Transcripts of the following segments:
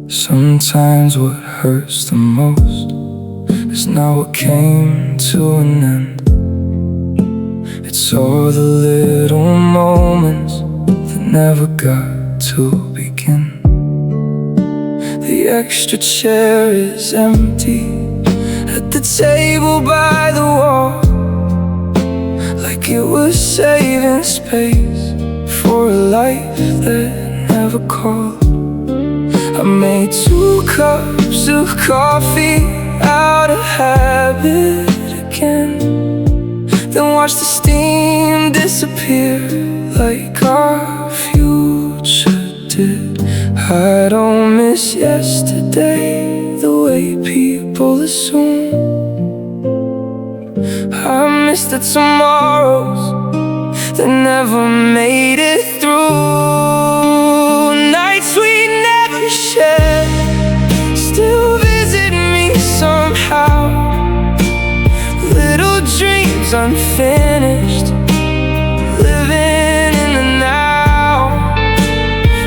Sometimes what hurts the most is not what came to an end. It's all the little moments that never got to begin. The extra chair is empty at the table by the wall, like it was saving space for a life that never called. I made 2 cups of coffee out of habit again, then watched the steam disappear like our future did. I don't miss yesterday the way people assume. I miss the tomorrows that never made it through. Nights we never shared still visit me somehow. Little dreams unfinished, living in the now.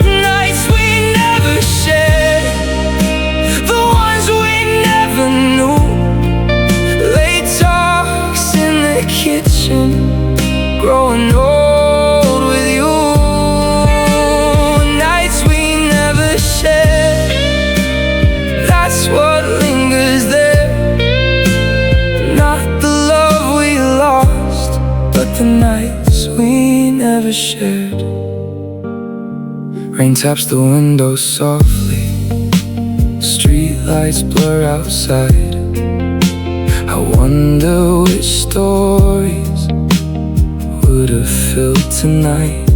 Nights we never shared, the ones we never knew. Late talks in the kitchen, growing old with you. Nights we never shared, that's what lingers there. Not the love we lost, but the nights we never shared. Rain taps the window softly, streetlights blur outside. I wonder which stories would have filled tonight.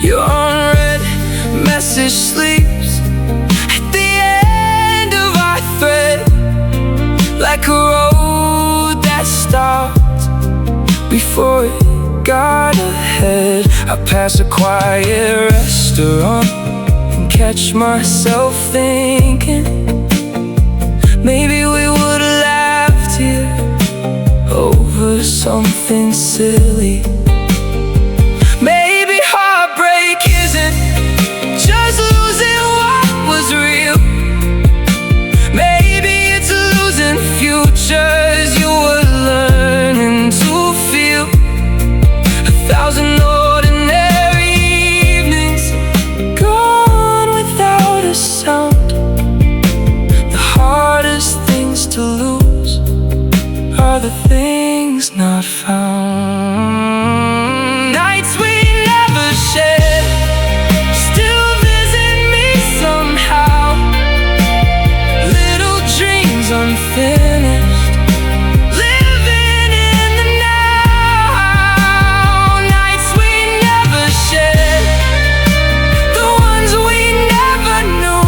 Your unread message sleeps at the end of our thread, like a road that stopped before it got ahead. I pass a quiet restaurant and catch myself thinking, maybe we would've laughed here over something silly. Maybe heartbreak isn't just losing what was real. Maybe it's losing futures you were learning to feel. 1,000 ordinary evenings gone without a sound. The hardest things to lose are the things not found. Nights we never shared still visit me somehow. Little dreams unfinished, living in the now. Nights we never shared, the ones we never knew.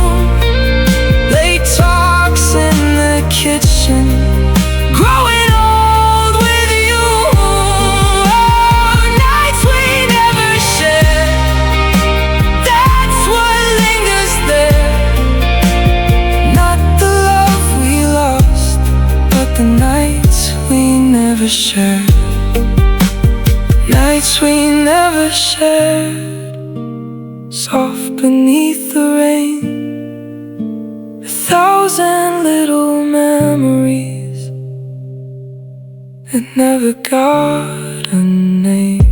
Late talks in the kitchen, growing old with you. Nights we never shared, that's what lingers there. Not the love we lost, but the nights we never shared. Nights we never shared, soft beneath the rain. 1,000 little memories that never got a name.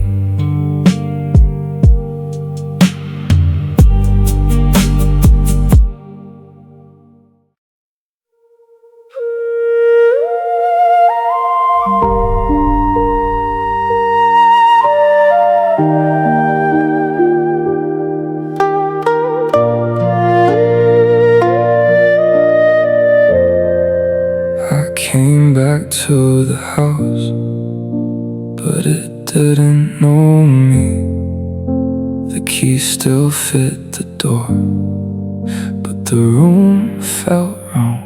I came back to the house, but it didn't know me. The key still fit the door, but the room felt wrong.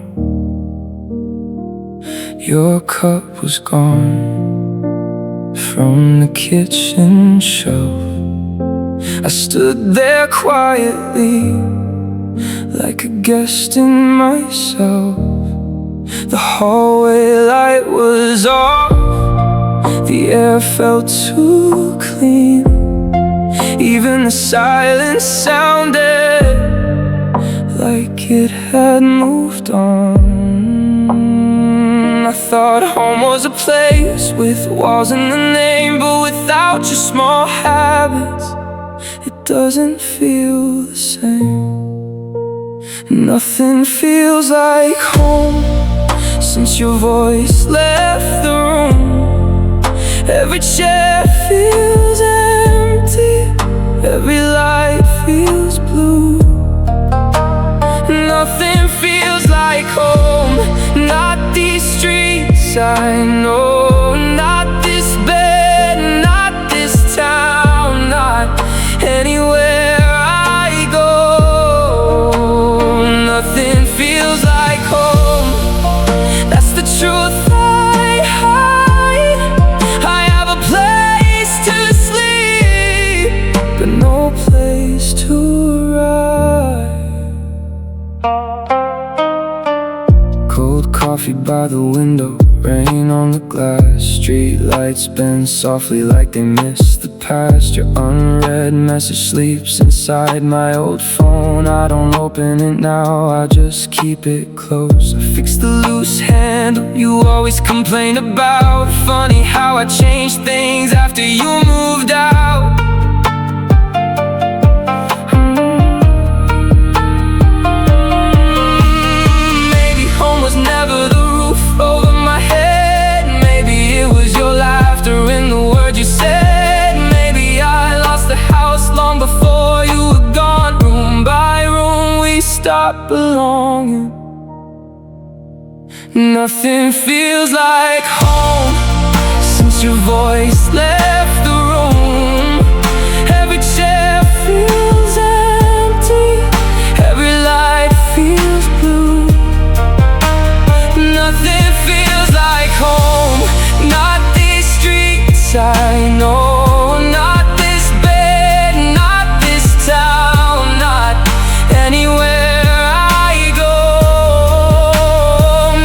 Your cup was gone from the kitchen shelf. I stood there quietly, like a guest in myself. The hallway light was off, the air felt too clean. Even the silence sounded like it had moved on. I thought home was a place with walls and a name, but without your small habits, it doesn't feel the same. Nothing feels like home since your voice left the room. Every chair feels empty, every light feels blue. Nothing feels like home, not these streets I know, not this bed, not this town, not anywhere I go. Nothing feels like home, that's the truth I hide. I have a place to sleep, but no place to arrive. Cold coffee by the window, rain on the glass. Streetlights bend softly like they miss the past. Your unread message sleeps inside my old phone. I don't open it now, I just keep it close. I fix the loose handle you always complain about. Funny how I changed things after you moved out. Maybe home was never the roof over my head. Maybe it was your laughter in the words you said. Maybe I lost the house long before you were gone. Room by room we stopped belonging. Nothing feels like home since your voice left the room. Every chair feels empty, every light feels blue. Nothing feels like home, not these streets I know, not this bed, not this town, not anywhere I go.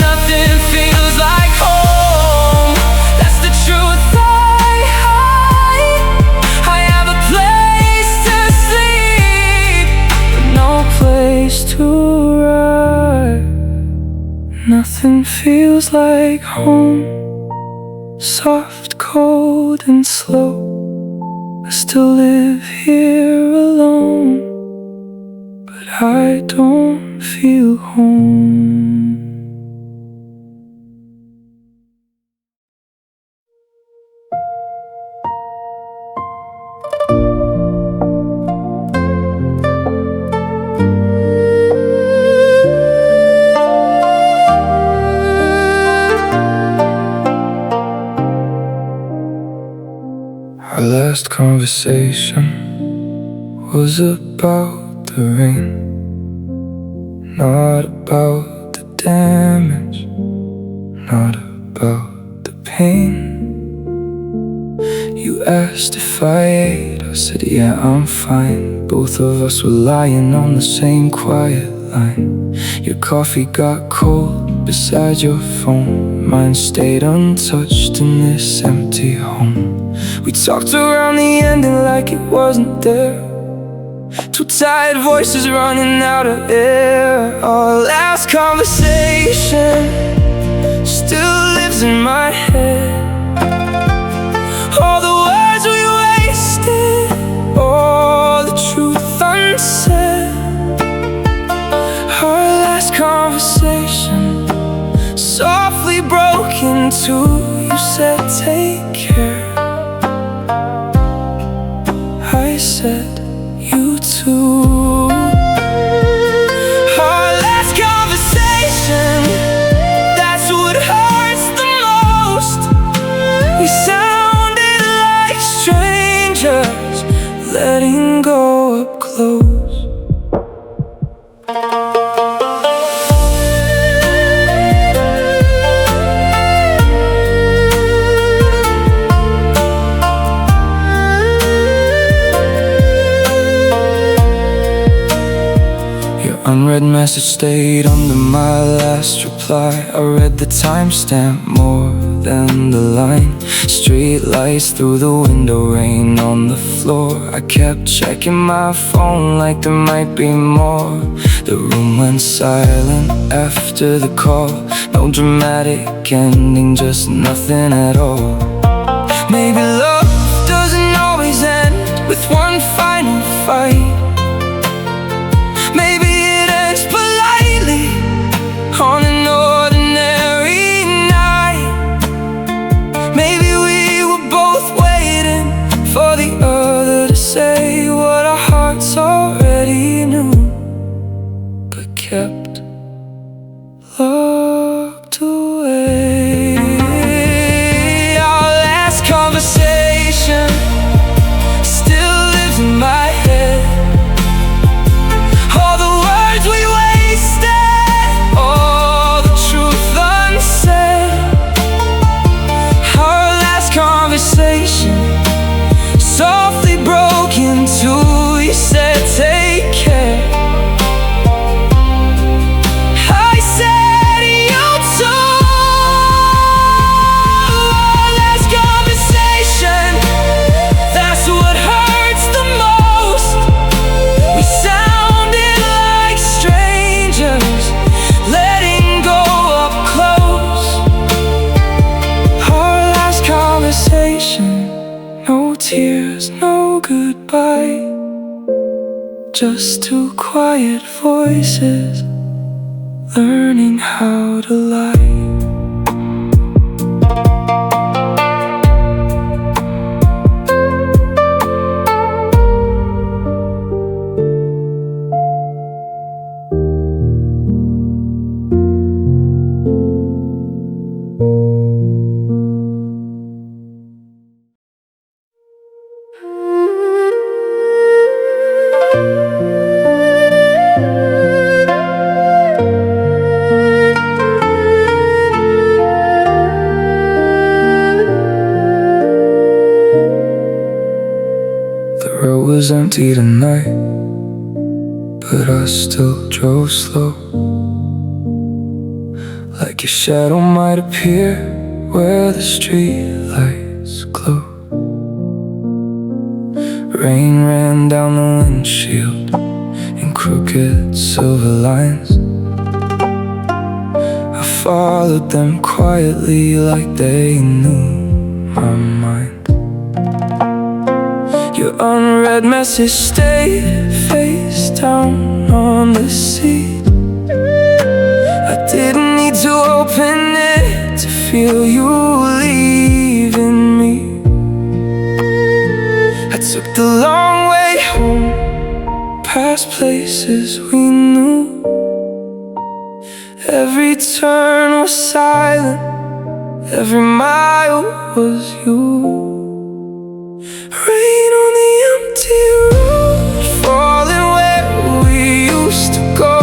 Nothing feels like home, that's the truth I hide. I have a place to sleep, but no place to arrive. Nothing feels like home, soft, cold and slow. I still live here alone, but I don't feel home. Our last conversation was about the rain, not about the damage, not about the pain. You asked if I ate, I said yeah, I'm fine. Both of us were lying on the same quiet line. Your coffee got cold beside your phone, mine stayed untouched in this empty home. We talked around the ending like it wasn't there, two tired voices running out of air. Our last conversation still lives in my head. All the words we wasted, all the truth unsaid. Our last conversation softly broke into, you said take care. I said you too. Our last conversation, that's what hurts the most. We sounded like strangers, letting go up close. Unread message stayed under my last reply. I read the timestamp more dandelion. Streetlights through the window, rain on the floor. I kept checking my phone like there might be more. The room went silent after the call. No dramatic ending, just nothing at all. Maybe love doesn't always end with one final fight. Maybe it ends politely on an ordinary night. Maybe we were both waiting for the other to say what our hearts already knew, but kept locked away. Our last conversation still lives in my head. All the words we wasted, all the truth unsaid. Our last conversation softly broke into, you said take care. I said you too. Our last conversation, that's what hurts the most. We sounded like strangers, letting go up close. Our last conversation, no tears, no goodbye, just two quiet voices learning how to lie. The road was empty tonight, but I still drove slow. Like your shadow might appear where the streetlights glow. Rain ran down the windshield in crooked silver lines. I followed them quietly like they knew my mind. Your unread message stayed face down on the seat. I didn't need to open it to feel you leaving me. I took the long way home, past places we knew. Every turn was silent, every mile was you. Rain on the empty road, falling where we used to go.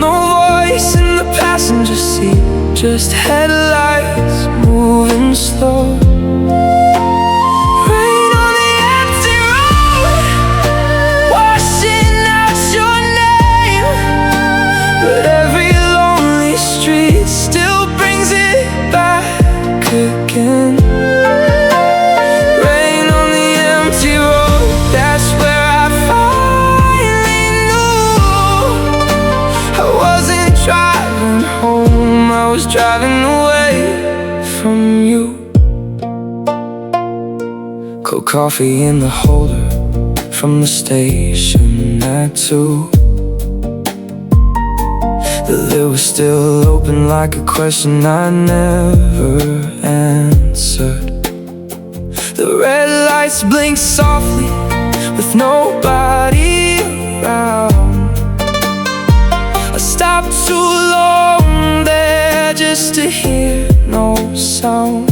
No voice in the passenger seat, just headlights moving slow. Rain on the empty road, washing out your name. But every lonely street still brings it back again. Driving away from you. Cold coffee in the holder from the station at 2. The lid was still open like a question I never answered. The red lights blinked softly with nobody around. I stopped too long there just to hear no sound.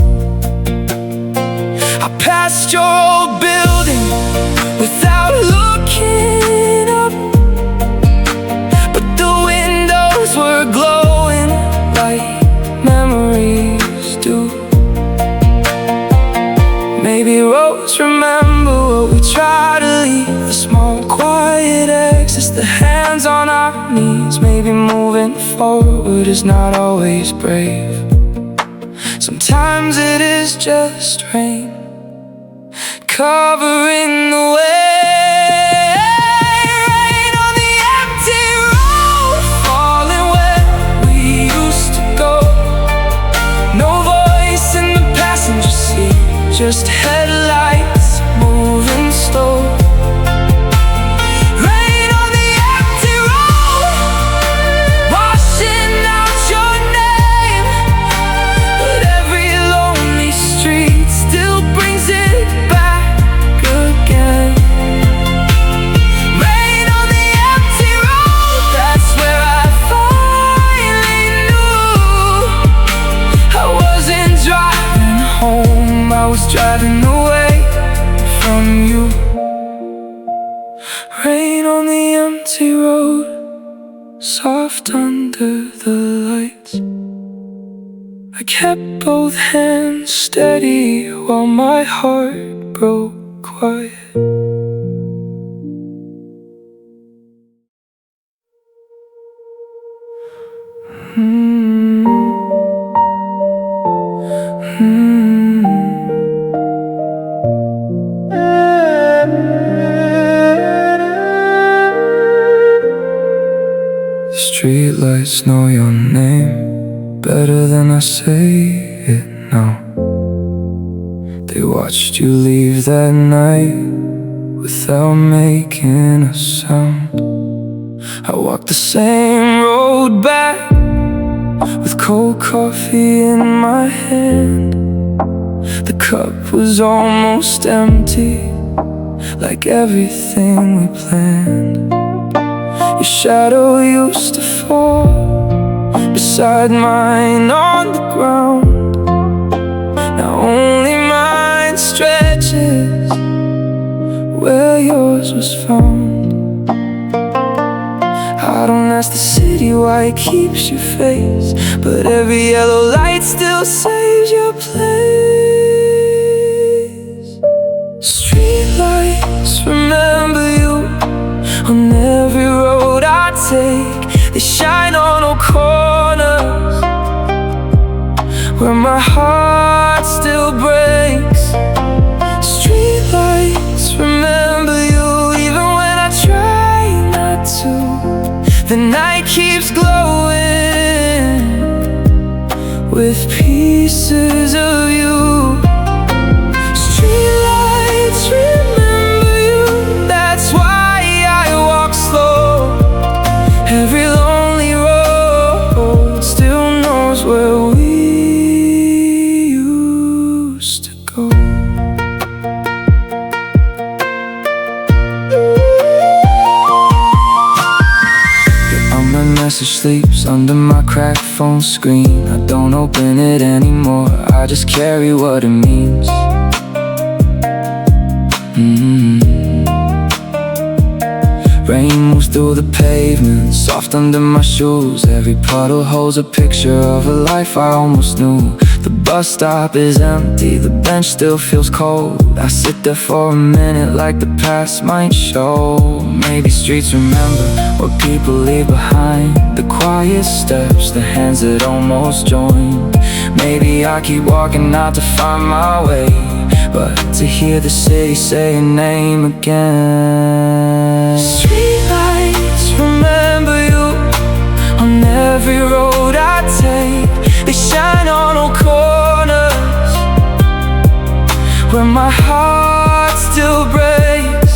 I passed your old building without looking up, but the windows were glowing like memories do. Maybe roads remember what we try to leave. The small quiet exits, the hands on our knees. Maybe moving forward is not always brave. Sometimes it is just rain covering the way. Rain on the empty road, falling where we used to go. No voice in the passenger seat, just headlights moving slow. Rain on the empty road, washing out your name, but every lonely street still brings it back again. Rain on the empty road, that's where I finally knew I wasn't driving home, I was driving away from you. Rain on the empty road, soft under the lights. I kept both hands steady while my heart broke quiet. The streetlights know your name better than I say it now. They watched you leave that night without making a sound. I walked the same road back with cold coffee in my hand. The cup was almost empty, like everything we planned. Your shadow used to fall beside mine on the ground. Now only mine stretches where yours was found. I don't ask the city why it keeps your face, but every yellow light still saves your place. Streetlights remember you on every road I take. They shine on all corners where my heart still breaks. Streetlights remember you even when I try not to. The night keeps glowing with pieces of you. Streetlights remember you, that's why I walk slow. Every lonely road still knows where we used to go. Your unread message sleeps under my cracked phone screen. I don't open it anymore, I just carry what it means. Rain moves through the pavement, soft under my shoes. Every puddle holds a picture of a life I almost knew. The bus stop is empty, the bench still feels cold. I sit there for a minute like the past might show. Maybe streets remember what people leave behind, the quiet steps, the hands that almost joined. Maybe I keep walking out to find my way, but to hear the city say your name again. Streetlights remember you on every road I take. They shine on all corners where my heart still breaks.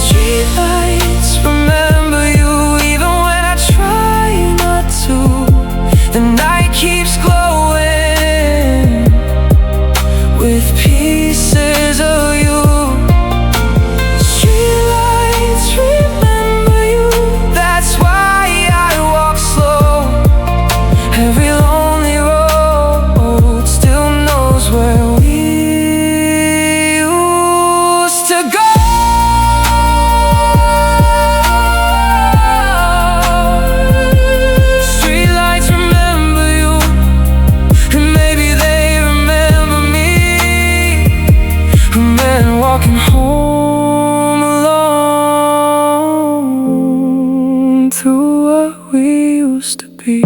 Streetlights remember you even when I try not to. The night keeps glowing with pieces of you. Streetlights remember you, that's why I walk slow. Every lonely road still knows where we used to go. Streetlights remember you, and maybe they remember me. Remember walking home alone to what we used to be.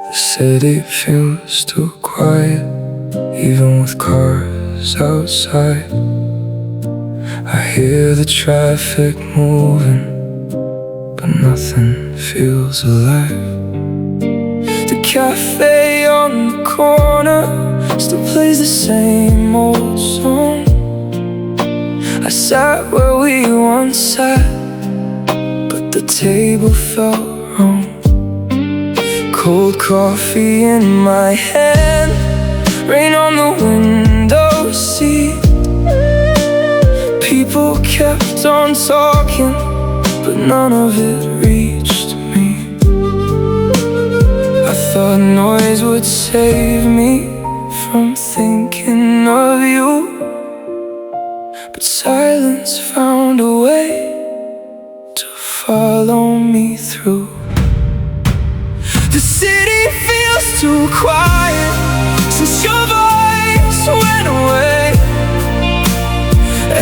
The city feels too quiet, even with cars outside. I hear the traffic moving, but nothing feels alive. The cafe on the corner still plays the same old song. I sat where we once sat, but the table felt wrong. Cold coffee in my hand, rain on the window seat. People kept on talking, but none of it reached me. I thought noise would save me from thinking of you, but silence found a way to follow me through. The city feels too quiet since your voice went away.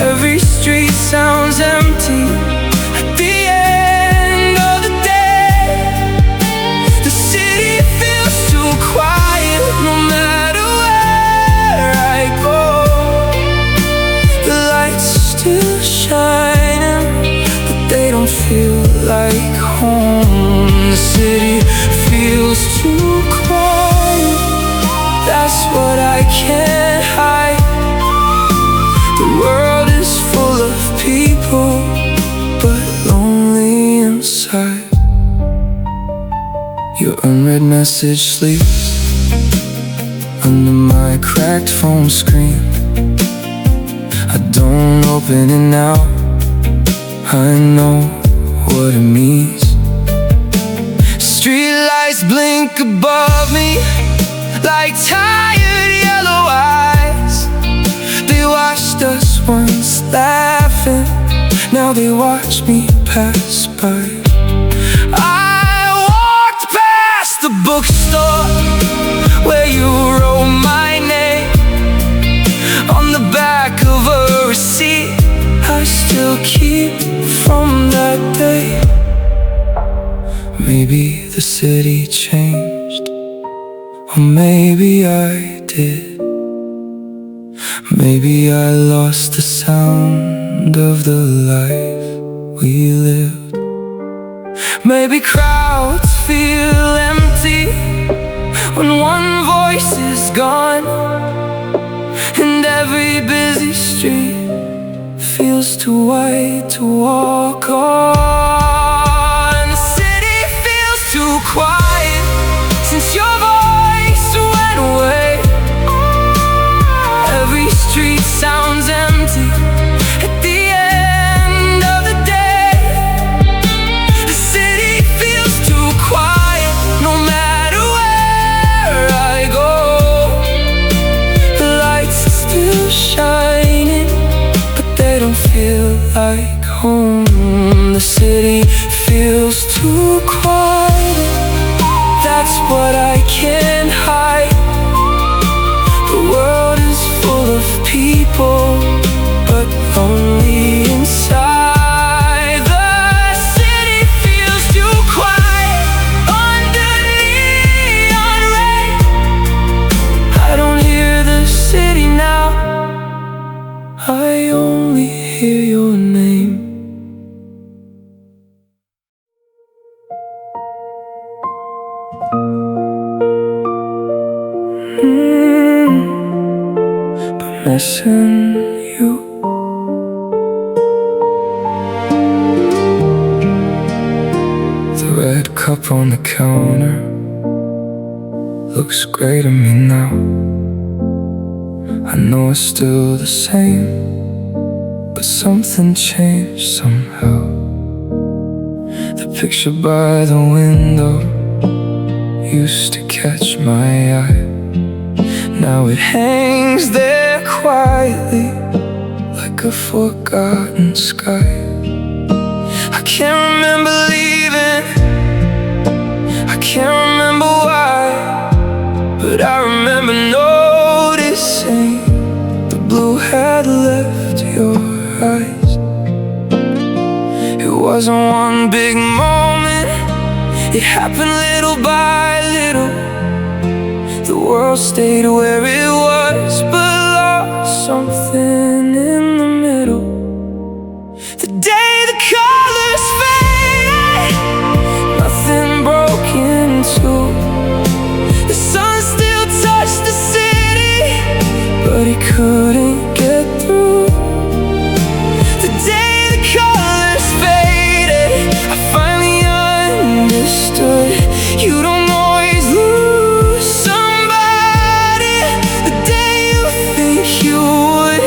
Every street sounds empty at the end of the day. The city feels too quiet no matter where I go. The lights still shining, but they don't feel like home. The city feels too quiet, that's what I can't hide. The world is full of people, but lonely inside. Your unread message sleeps under my cracked phone screen. I don't open it now, I know what it means. Streetlights blink above me like tired yellow eyes. They watched us once laughing, now they watch me pass by. I walked past the bookstore where you wrote my name on the back of a receipt I still keep from that day. Maybe the city changed, or maybe I did. Maybe I lost the sound of the life we lived. Maybe crowds feel empty when one voice is gone, and every busy street feels too wide to walk on. The city feels too quiet since your voice went away. Every street sounds empty at the end of the day. The city feels too quiet no matter where I go. The lights are still shining, but they don't feel like home. The city feels too quiet, that's what I can't hide. The world is full of people, but only inside. The city feels too quiet under neon rain. I don't hear the city now, I only hear your name. But missing you. The red cup on the counter looks great on me now. I know it's still the same, but something changed somehow. The picture by the window used to catch my eye. Now it hangs there quietly like a forgotten sky. I can't remember leaving, I can't remember why, but I remember knowing wasn't one big moment. It happened little by little. The world stayed where it was, but lost something in the middle. The day the colors faded, nothing broke in two. The sun still touched the city, but he couldn't get through. The day the colors faded, I finally understood. You don't always lose somebody the day you think you would.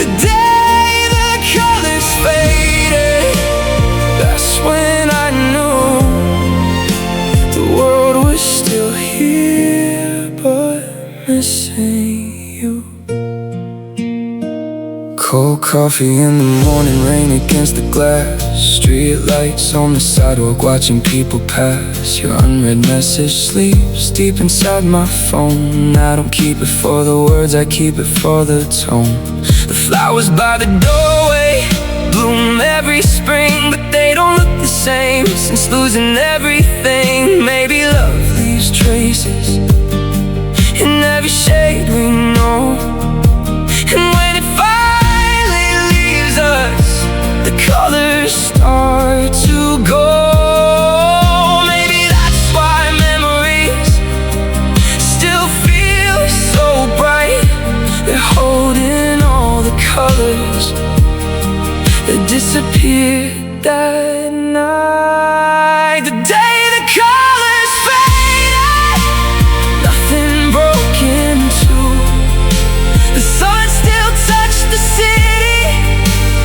The day the colors faded, that's when I knew the world was still here, but missing you. Cold coffee in the morning, rain against the glass. Streetlights on the sidewalk, watching people pass. Your unread message sleeps deep inside my phone. I don't keep it for the words, I keep it for the tone. The flowers by the doorway bloom every spring, but they don't look the same since losing everything. Maybe love leaves traces in every shade we know. And when it finally leaves us, the colors start to go. Maybe that's why memories still feel so bright. They're holding all the colors that disappeared that night. The day the colors faded, nothing broke in two. The sun still touched the city,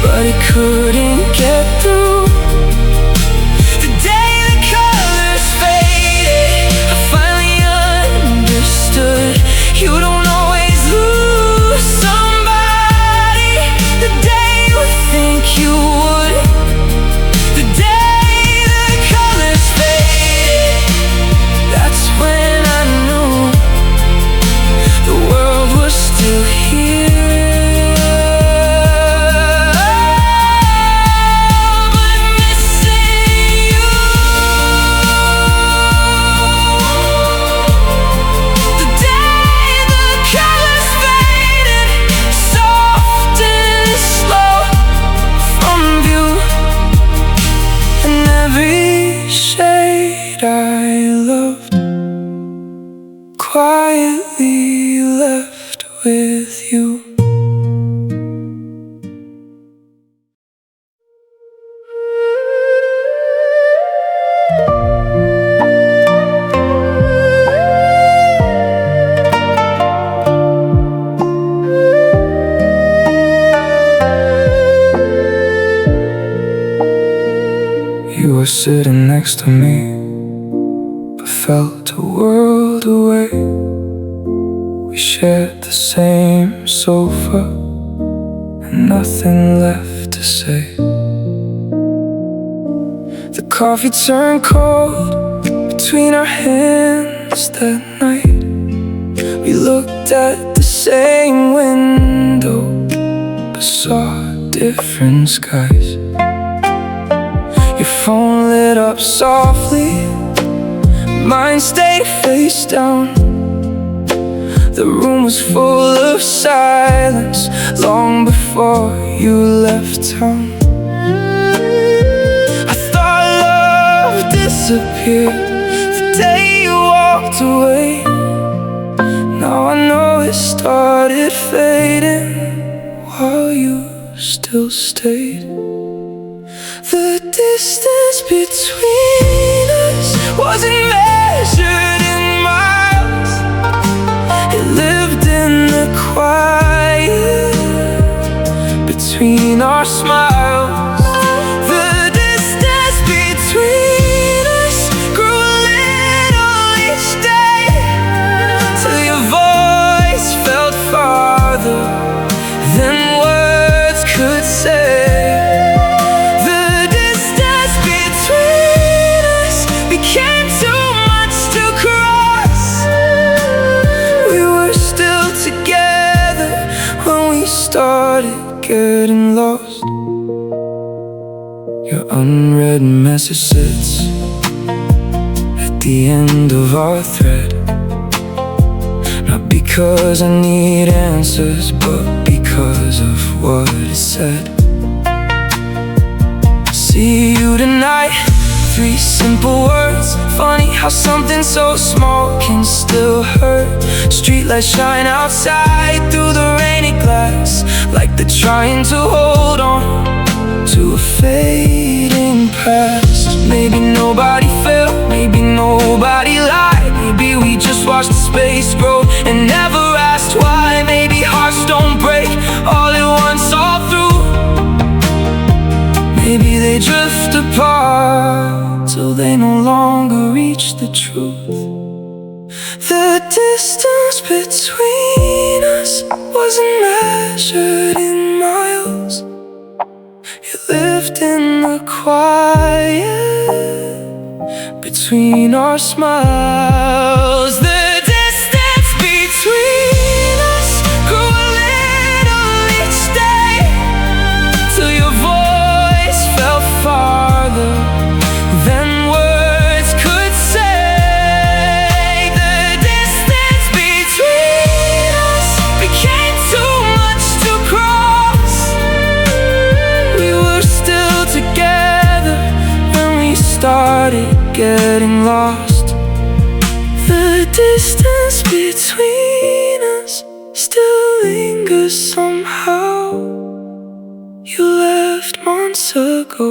but it couldn't get through. The day the colors faded, I finally understood. You don't always lose somebody the day you think you would. The day the colors faded, that's when I knew the world was still here. I loved quietly left with you. You were sitting next to me, felt a world away. We shared the same sofa and nothing left to say. The coffee turned cold between our hands that night. We looked at the same window but saw different skies. Your phone lit up softly, mine stayed face down. The room was full of silence long before you left town. I thought love disappeared the day you walked away. Now I know it started fading while you still stayed. The distance between us wasn't measured in miles. It lived in the quiet between our smiles. The distance between us grew a little each day, till your voice felt farther than words could say. Became too much to unread message sits at the end of our thread. Not because I need answers, but because of what is said. See you tonight, 3 simple words. Funny how something so small can still hurt. Streetlights shine outside through the rainy glass, like they're trying to hold on to a fading past. Maybe nobody fell, maybe nobody lied. Maybe we just watched the space grow and never asked why. Maybe hearts don't break all at once, all through. Maybe they drift apart till they no longer reach the truth. The distance between us wasn't measured in miles. You lived in the quiet between our smiles. The distance between us grew a little each day, till your voice fell farther than words could say. The distance between us became too much to cross. We were still together when we started getting lost. The distance between us still lingers somehow. You left months ago,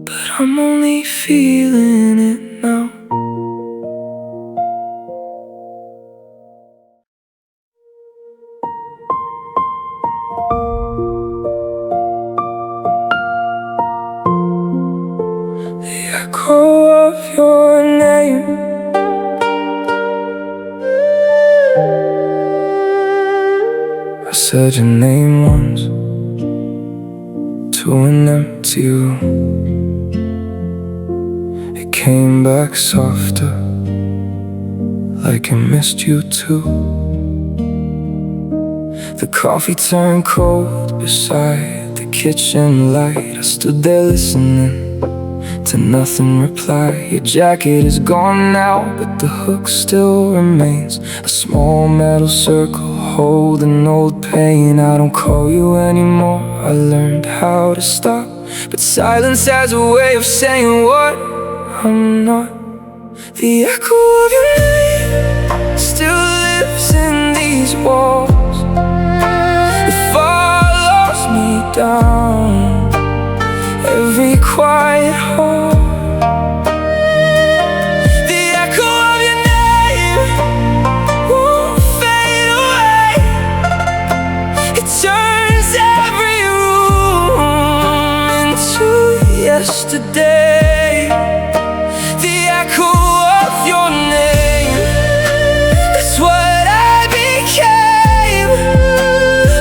but I'm only feeling it now. The echo of your name, I said your name once to an empty room. It came back softer, like it missed you too. The coffee turned cold beside the kitchen light. I stood there listening to nothing reply. Your jacket is gone now, but the hook still remains. A small metal circle holding old pain. I don't call you anymore, I learned how to stop. But silence has a way of saying what I'm not. The echo of your name still lives in these walls. It follows me down every quiet hall. The echo of your name won't fade away. It turns every room into yesterday. The echo of your name, that's what I became.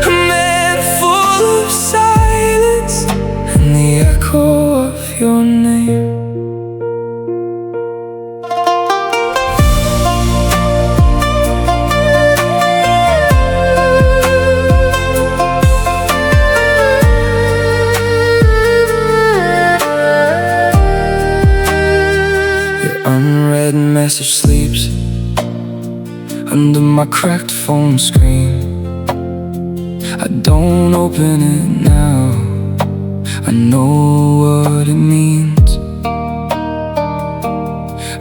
A man full of silence, and the echo of your name. Your unread message sleeps under my cracked phone screen. I don't open it now, I know what it means.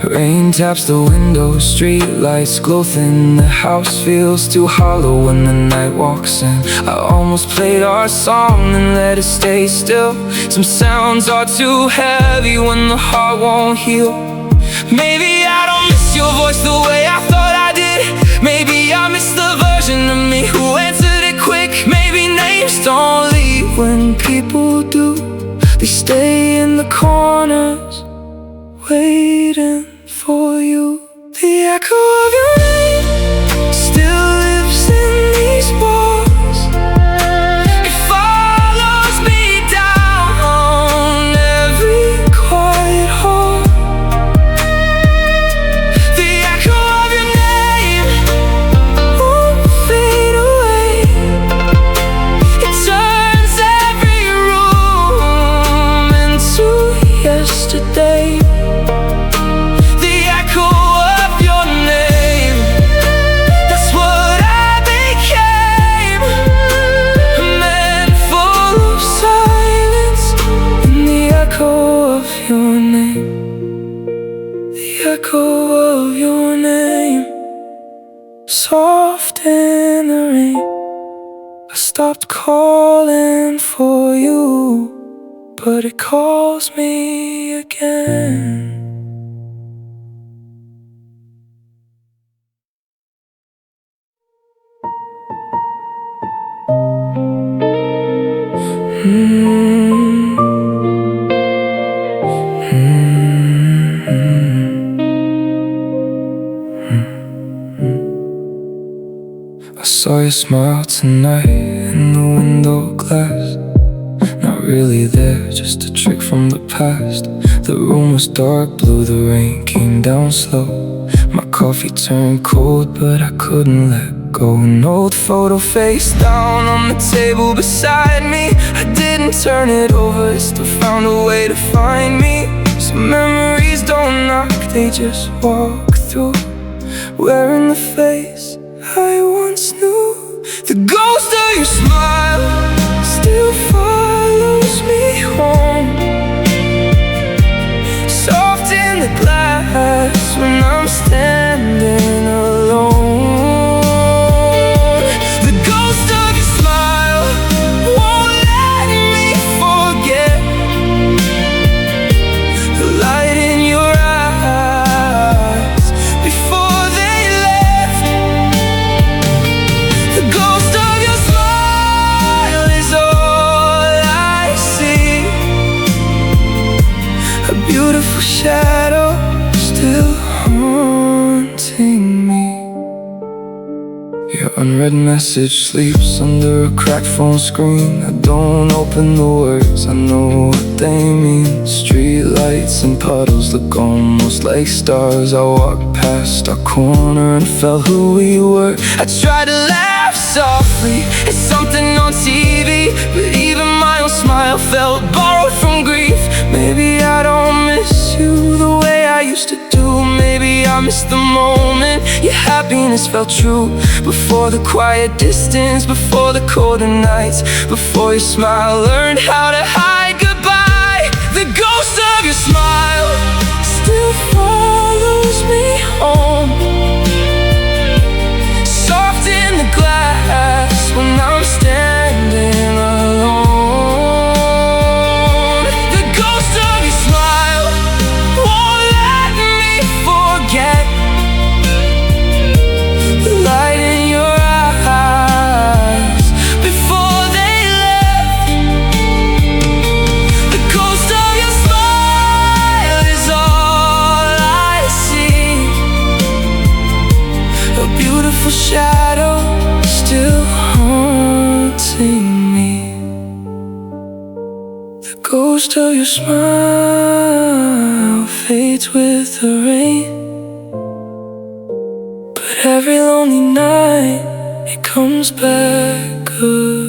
Rain taps the window, streetlights glow thin. The house feels too hollow when the night walks in. I almost played our song and let it stay still. Some sounds are too heavy when the heart won't heal. Maybe I don't miss your voice the way I thought I did. Maybe I miss the version of me who answered it quick. Maybe names don't leave when people do. They stay in the corners, waiting for you. The echo of your name still lives in these walls. It follows me down every quiet hall. The echo of your name won't fade away. It turns every room into soft in the rain. I stopped calling for you, but it calls me again. I saw your smile tonight in the window glass. Not really there, just a trick from the past. The room was dark blue, the rain came down slow. My coffee turned cold, but I couldn't let go. An old photo face down on the table beside me. I didn't turn it over, it still found a way to find me. Some memories don't knock, they just walk through, wearing the face I once knew. The ghost of your smile still follows me home, soft in the glass when I'm standing alone. The ghost of your smile won't let me forget the light in your eyes before they left. The ghost of your smile is all I see, a beautiful shadow still haunting me. Your unread message sleeps under a cracked phone screen. I don't open the words, I know what they mean. Streetlights and puddles look almost like stars. I walked past our corner and felt who we were. I tried to laugh softly at something on TV, but even my own smile felt borrowed from grief. Maybe I don't miss you the way I used to do. Maybe I missed the moment your happiness felt true. Before the quiet distance, before the colder nights, before your smile learned how to hide goodbye. The ghost of your smile still follows me home, soft in the glass when I'm standing alone. The ghost of your smile won't let me forget the light in your eyes before they left. The ghost of your smile is all I see, a beautiful shadow still haunting me. The ghost of your smile fades with the rain, but every lonely night it comes back again.